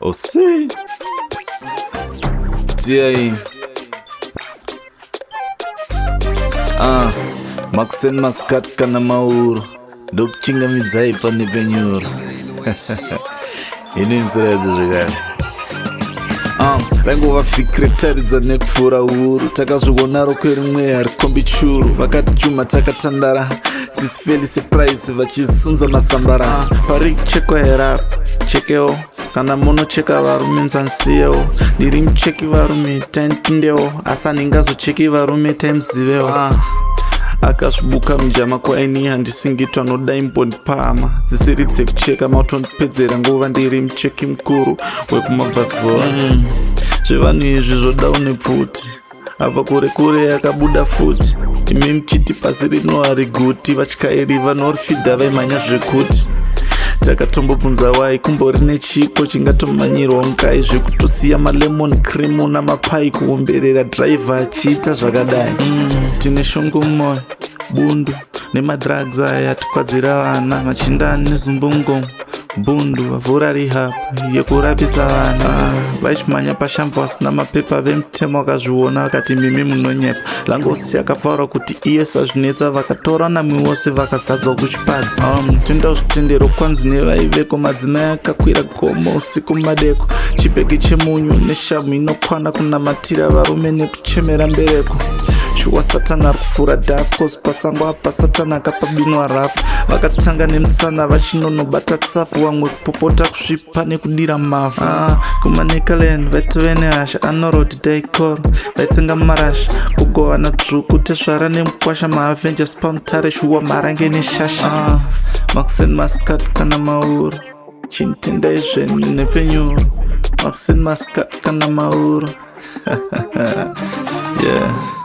Octie chii Maxen maskat kana mauro ndokuchingamhidzai pa Nhepfenyuro. Ini msiradzi zvekare rangova vhiki retaridza nekupfuura uru. Takazviona rokwe rimwe harikombi churu. Vakati chuma takatandara sisifeli surprise vachisunza masambara. Pari kuchekwa herapo chekewo kana munocheka varume nzansiyewo. Ndiri mucheki varume taintindewo asi handingazocheki varume taimuzivewo. Akasvibuka mujama kwaini handisingitwa nodai mbondipama dzisiri dzekucheka mautondipedzera nguva ndiri mucheki mukuru wekumabvazuva. Zvevanhu izvi zvoda une pfuti apa kure kure yakabuda futi. Imi muchiti pasi rino hariguti vatyairi vanorifidha vaimhanya zvekuti. Takatombobvunza wai kumbori nechiko chingatomhanyirwa Nkayi zvekutosiya malemon cream namapai kuomberera driver achiita zvakadai. Tine shungu mumwoyo bundu nemadrugs aya tikwadzira vana machindani nezumbungomo bundu vavhura rehab yekurapisa vana vachimhanya pashambwa vasina mapepa vemutemo vakazviona vakati mimi munonyepa. Langosi akafaura kuti iye sazvinetsa vakatora namwe wose vakazadzwa kuchipadzi. Toenda zvitendero kwanzi nevaiveko madzimai akakwira gomo usiku madeko. Chibhegi chemunyu neshamu inokwana kunamatira varume nekuchemera mbereko. Shuwa satana arikufura dhafu kosi pasango apa satana akapabinwa rafu. Vakatanga nemusana vachinonobata tsafu vamwe kupopota kusvipa nekudira mavhu. Kumanekaland vaitove nehasha anoroti daikoro vaitsenga marasha kugovana dzvuku tesvara nemukwasha maavengers pamutare shuwa marange neshasha. Maxen maskat kana mauro chinitendai zvenyu Nhepfenyuro. Maxen maskat kana mauro yeah.